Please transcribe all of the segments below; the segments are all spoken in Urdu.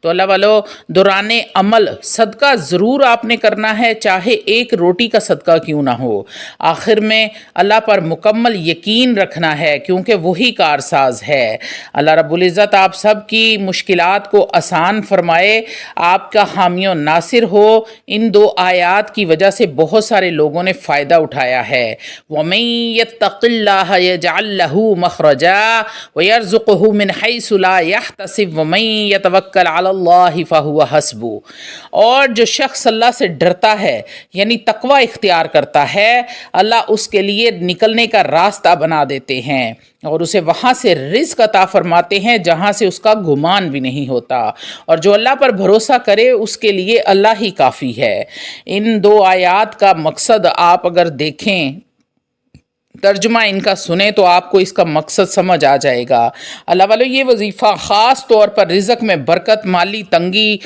تو اللہ والو دوران عمل صدقہ ضرور آپ نے کرنا ہے، چاہے ایک روٹی کا صدقہ کیوں نہ ہو۔ آخر میں اللہ پر مکمل یقین رکھنا ہے کیونکہ وہی کارساز ہے۔ اللہ رب العزت آپ سب کی مشکلات کو آسان فرمائے، آپ کا حامی و ناصر ہو۔ ان دو آیات کی وجہ سے بہت سارے لوگوں نے فائدہ اٹھایا ہے۔ وَمَن يَتَّقِ اللَّهَ يَجْعَل لَّهُ مَخْرَجًا وَيَرْزُقْهُ مِنْ حَيْثُ لَا يَحْتَسِبُ وَمَن يَتَوَكَّلْ عَلَى اللَّهِ فَهُوَ حَسْبُهُ۔ اور جو شخص اللہ سے ڈرتا ہے یعنی تقوی اختیار کرتا ہے، اللہ اس کے لیے نکلنے کا راستہ بنا دیتے ہیں اور اسے وہاں سے رزق عطا فرماتے ہیں جہاں سے اس کا گمان بھی نہیں ہوتا، اور جو اللہ پر بھروسہ کرے اس کے لیے اللہ ہی کافی ہے۔ ان دو آیات کا مقصد آپ اگر دیکھیں، ترجمہ ان کا سنیں تو آپ کو اس کا مقصد سمجھ آ جائے گا۔ اللہ والو یہ وظیفہ خاص طور پر رزق میں برکت، مالی تنگی،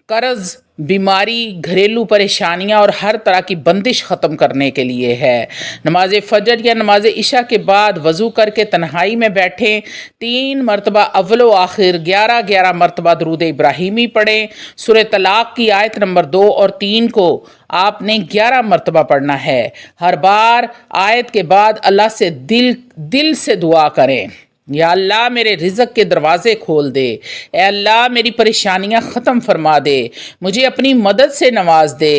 قرض، بیماری، گھریلو پریشانیاں اور ہر طرح کی بندش ختم کرنے کے لیے ہے۔ نماز فجر یا نماز عشاء کے بعد وضو کر کے تنہائی میں بیٹھیں، 3 مرتبہ اول و آخر 11 مرتبہ درود ابراہیمی پڑھیں۔ سورہ طلاق کی آیت نمبر 2 اور 3 کو آپ نے 11 مرتبہ پڑھنا ہے۔ ہر بار آیت کے بعد اللہ سے دل سے دعا کریں، یا اللہ میرے رزق کے دروازے کھول دے، اے اللہ میری پریشانیاں ختم فرما دے، مجھے اپنی مدد سے نواز دے۔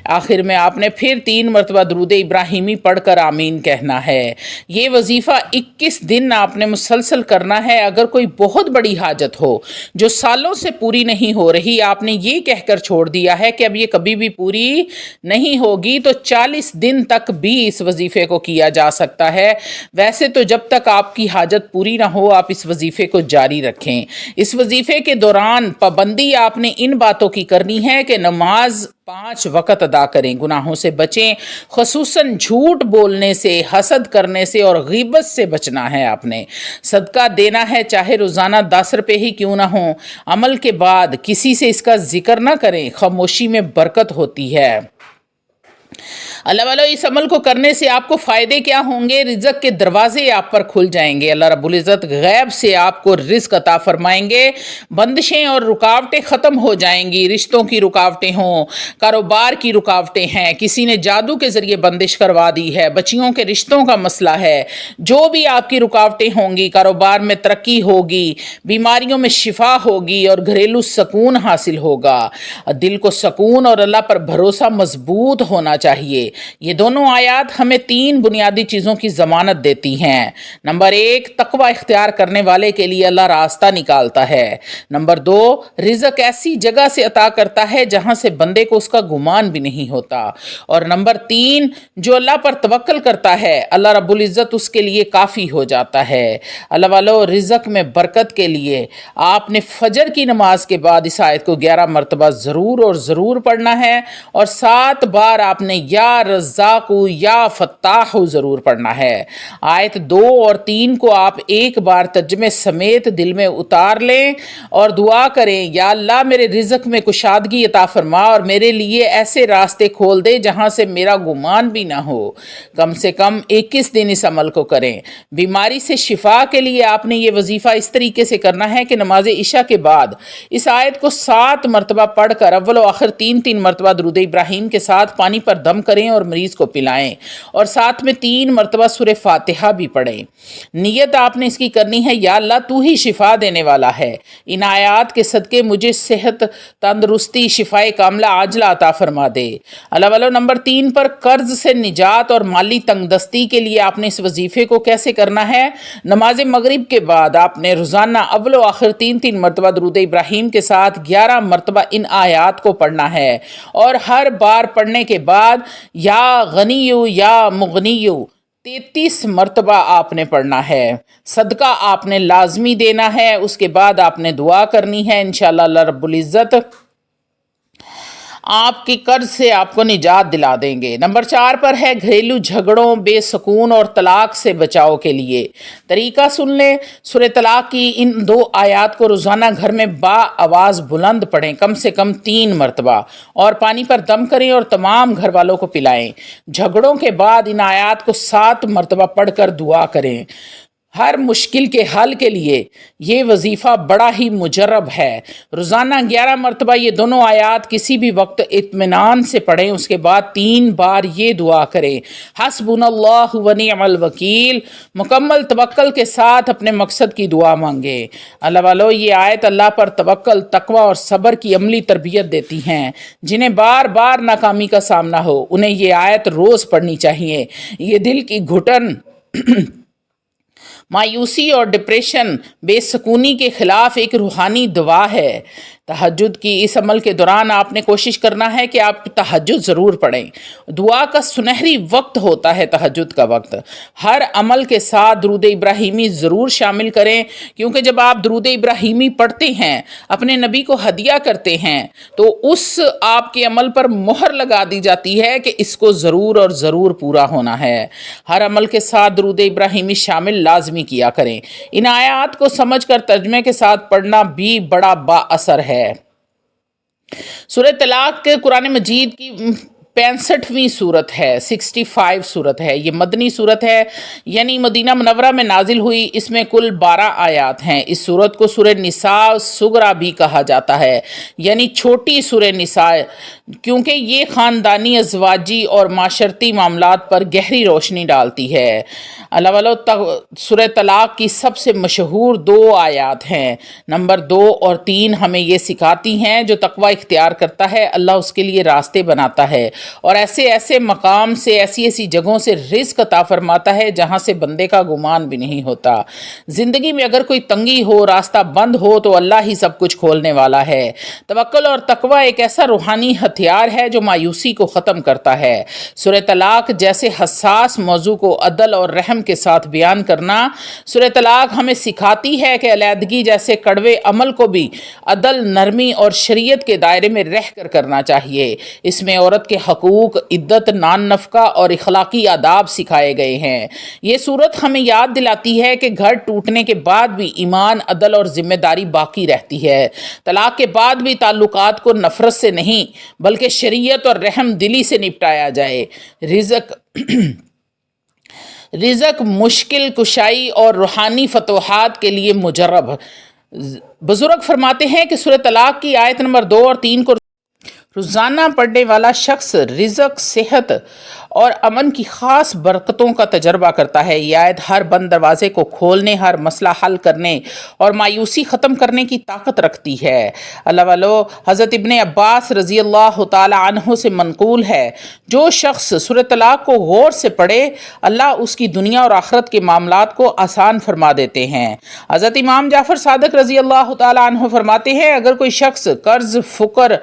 آخر میں آپ نے پھر 3 مرتبہ درود ابراہیمی پڑھ کر آمین کہنا ہے۔ یہ وظیفہ 21 دن آپ نے مسلسل کرنا ہے۔ اگر کوئی بہت بڑی حاجت ہو جو سالوں سے پوری نہیں ہو رہی، آپ نے یہ کہہ کر چھوڑ دیا ہے کہ اب یہ کبھی بھی پوری نہیں ہوگی، تو 40 دن تک بھی اس وظیفے کو کیا جا سکتا ہے۔ ویسے تو جب تک آپ کی حاجت پوری نہ ہو آپ اس وظیفے کو جاری رکھیں۔ اس وظیفے کے دوران پابندی آپ نے ان باتوں کی کرنی ہے کہ نماز 5 وقت ادا کریں، گناہوں سے بچیں، خصوصاً جھوٹ بولنے سے، حسد کرنے سے اور غیبت سے بچنا ہے۔ آپ نے صدقہ دینا ہے، چاہے روزانہ 10 روپے ہی کیوں نہ ہوں۔ عمل کے بعد کسی سے اس کا ذکر نہ کریں، خاموشی میں برکت ہوتی ہے۔ اللہ والو اس عمل کو کرنے سے آپ کو فائدے کیا ہوں گے؟ رزق کے دروازے آپ پر کھل جائیں گے، اللہ رب العزت غیب سے آپ کو رزق عطا فرمائیں گے، بندشیں اور رکاوٹیں ختم ہو جائیں گی، رشتوں کی رکاوٹیں ہوں، کاروبار کی رکاوٹیں ہیں، کسی نے جادو کے ذریعے بندش کروا دی ہے، بچیوں کے رشتوں کا مسئلہ ہے، جو بھی آپ کی رکاوٹیں ہوں گی، کاروبار میں ترقی ہوگی، بیماریوں میں شفا ہوگی اور گھریلو سکون حاصل ہوگا۔ دل کو سکون اور اللہ پر بھروسہ مضبوط ہونا چاہیے۔ یہ دونوں آیات ہمیں 3 بنیادی چیزوں کی ضمانت دیتی ہیں۔ نمبر 1، تقوی اختیار کرنے والے کے لیے اللہ راستہ نکالتا ہے۔ نمبر 2، رزق ایسی جگہ سے عطا کرتا ہے جہاں سے بندے کو اس کا گمان بھی نہیں ہوتا۔ اور نمبر 3، جو اللہ پر توکل کرتا ہے اللہ رب العزت اس کے لیے کافی ہو جاتا ہے۔ اللہ والو رزق میں برکت کے لیے آپ نے فجر کی نماز کے بعد اس آیت کو 11 مرتبہ ضرور اور ضرور پڑھنا ہے، اور 7 بار آپ نے یا رزاق یا فتاح ضرور پڑھنا ہے۔ آیت 2 اور 3 کو آپ ایک بار ترجمے سمیت دل میں اتار لیں اور دعا کریں، یا اللہ میرے رزق میں کشادگی عطا فرما اور میرے لیے ایسے راستے کھول دے جہاں سے میرا گمان بھی نہ ہو۔ کم سے کم 21 دن اس عمل کو کریں۔ بیماری سے شفا کے لیے آپ نے یہ وظیفہ اس طریقے سے کرنا ہے کہ نماز عشاء کے بعد اس آیت کو 7 مرتبہ پڑھ کر اول و آخر 3 مرتبہ درود ابراہیم کے ساتھ پانی پر دم کریں اور مریض کو پلائیں، اور ساتھ میں 3 مرتبہ سورہ فاتحہ بھی پڑھیں۔ نیت آپ نے اس کی کرنی ہے، یا اللہ تو ہی شفا دینے والا ہے، ان آیات کے صدقے مجھے صحت، تندرستی، شفائے کاملہ عاجلہ عطا فرما دے۔ اللہ والو نمبر 3 پر قرض سے نجات اور مالی تنگ دستی کے لیے آپ نے اس وظیفے کو کیسے کرنا ہے؟ نماز مغرب کے بعد آپ نے روزانہ اول و آخر 3 مرتبہ درود ابراہیم کے ساتھ 11 مرتبہ ان آیات کو پڑھنا ہے، اور ہر بار پڑھنے کے بعد یا غنیو یا مغنیو 33 مرتبہ آپ نے پڑھنا ہے۔ صدقہ آپ نے لازمی دینا ہے، اس کے بعد آپ نے دعا کرنی ہے، انشاءاللہ اللہ رب العزت آپ کی قرض سے آپ کو نجات دلا دیں گے۔ نمبر 4 پر ہے گھریلو جھگڑوں، بے سکون اور طلاق سے بچاؤ کے لیے۔ طریقہ سن لیں، سورہ طلاق کی ان 2 آیات کو روزانہ گھر میں با آواز بلند پڑھیں، کم سے کم 3 مرتبہ، اور پانی پر دم کریں اور تمام گھر والوں کو پلائیں۔ جھگڑوں کے بعد ان آیات کو 7 مرتبہ پڑھ کر دعا کریں۔ ہر مشکل کے حل کے لیے یہ وظیفہ بڑا ہی مجرب ہے۔ روزانہ 11 مرتبہ یہ دونوں آیات کسی بھی وقت اطمینان سے پڑھیں، اس کے بعد 3 بار یہ دعا کریں، حسبنا اللہ و نعم الوکیل، مکمل توکل کے ساتھ اپنے مقصد کی دعا مانگیں۔ اللہ والو، یہ آیت اللہ پر توکل، تقوی اور صبر کی عملی تربیت دیتی ہیں۔ جنہیں بار بار ناکامی کا سامنا ہو انہیں یہ آیت روز پڑھنی چاہیے۔ یہ دل کی گھٹن، مایوسی اور ڈپریشن، بے سکونی کے خلاف ایک روحانی دوا ہے۔ تہجد کی اس عمل کے دوران آپ نے کوشش کرنا ہے کہ آپ تہجد ضرور پڑھیں۔ دعا کا سنہری وقت ہوتا ہے تہجد کا وقت۔ ہر عمل کے ساتھ درود ابراہیمی ضرور شامل کریں، کیونکہ جب آپ درود ابراہیمی پڑھتے ہیں، اپنے نبی کو ہدیہ کرتے ہیں، تو اس آپ کے عمل پر مہر لگا دی جاتی ہے کہ اس کو ضرور اور ضرور پورا ہونا ہے۔ ہر عمل کے ساتھ درود ابراہیمی شامل لازمی کیا کریں۔ ان آیات کو سمجھ کر ترجمے کے ساتھ پڑھنا بھی بڑا با اثر ہے۔ سورہ طلاق کے قرآن مجید کی 65ویں صورت ہے، 65 صورت ہے۔ یہ مدنی صورت ہے، یعنی مدینہ منورہ میں نازل ہوئی۔ اس میں کل 12 آیات ہیں۔ اس صورت کو سورہ نساء صغریٰ بھی کہا جاتا ہے، یعنی چھوٹی سورہ نساء، کیونکہ یہ خاندانی، ازواجی اور معاشرتی معاملات پر گہری روشنی ڈالتی ہے۔ اللہ والو، سورہ طلاق کی سب سے مشہور 2 آیات ہیں۔ نمبر 2 اور 3 ہمیں یہ سکھاتی ہیں، جو تقوی اختیار کرتا ہے اللہ اس کے لیے راستے بناتا ہے اور ایسے مقام سے، ایسی جگہوں سے رزق عطا فرماتا ہے جہاں سے بندے کا گمان بھی نہیں ہوتا۔ زندگی میں اگر کوئی تنگی ہو، راستہ بند ہو، تو اللہ ہی سب کچھ کھولنے والا ہے۔ توکل اور تقوی ایک ایسا روحانی ہتھیار ہے جو مایوسی کو ختم کرتا ہے۔ سورہ طلاق جیسے حساس موضوع کو عدل اور رحم کے ساتھ بیان کرنا، سورہ طلاق ہمیں سکھاتی ہے کہ علیحدگی جیسے کڑوے عمل کو بھی عدل، نرمی اور شریعت کے دائرے میں رہ کر کرنا چاہیے۔ اس میں عورت کے حقوق، عدت، نان نفقہ اور اخلاقی آداب سکھائے گئے ہیں۔ یہ صورت ہمیں یاد دلاتی ہے کہ گھر ٹوٹنے کے بعد بھی ایمان، عدل اور ذمہ داری باقی رہتی ہے۔ طلاق کے بعد بھی تعلقات کو نفرت سے نہیں بلکہ شریعت اور رحم دلی سے نپٹایا جائے۔ رزق، مشکل کشائی اور روحانی فتوحات کے لیے مجرب۔ بزرگ فرماتے ہیں کہ سورہ طلاق کی آیت نمبر 2 اور 3 کو روزانہ پڑھنے والا شخص رزق، صحت اور امن کی خاص برکتوں کا تجربہ کرتا ہے۔ یہ آیت ہر بند دروازے کو کھولنے، ہر مسئلہ حل کرنے اور مایوسی ختم کرنے کی طاقت رکھتی ہے۔ اللہ والو، حضرت ابن عباس رضی اللہ تعالی عنہ سے منقول ہے، جو شخص سورہ طلاق کو غور سے پڑھے، اللہ اس کی دنیا اور آخرت کے معاملات کو آسان فرما دیتے ہیں۔ حضرت امام جعفر صادق رضی اللہ تعالی عنہ فرماتے ہیں، اگر کوئی شخص قرض، فقر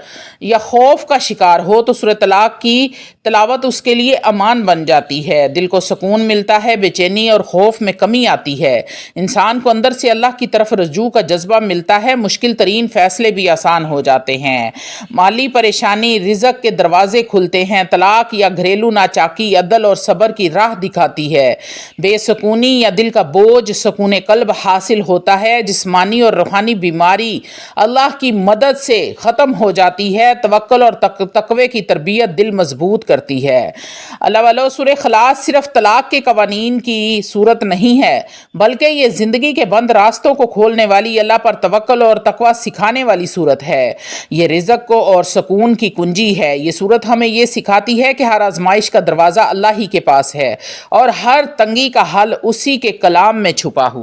یا خوف کا شکار ہو تو سورہ طلاق کی تلاوت اس کے لیے امان بن جاتی ہے۔ دل کو سکون ملتا ہے، بے چینی اور خوف میں کمی آتی ہے، انسان کو اندر سے اللہ کی طرف رجوع کا جذبہ ملتا ہے، مشکل ترین فیصلے بھی آسان ہو جاتے ہیں، مالی پریشانی، رزق کے دروازے کھلتے ہیں۔ طلاق یا گھریلو ناچاکی عدل اور صبر کی راہ دکھاتی ہے۔ بے سکونی یا دل کا بوجھ سکون قلب حاصل ہوتا ہے، جسمانی اور روحانی بیماری اللہ کی مدد سے ختم ہو جاتی ہے، توکل اور تقوی کی تربیت دل مضبوط کرتی ہے۔ اللہ والو، سورہ اخلاص صرف طلاق کے قوانین کی صورت نہیں ہے، بلکہ یہ زندگی کے بند راستوں کو کھولنے والی، اللہ پر توکل اور تقوی سکھانے والی صورت ہے۔ یہ رزق کو اور سکون کی کنجی ہے۔ یہ صورت ہمیں یہ سکھاتی ہے کہ ہر آزمائش کا دروازہ اللہ ہی کے پاس ہے اور ہر تنگی کا حل اسی کے کلام میں چھپا ہوا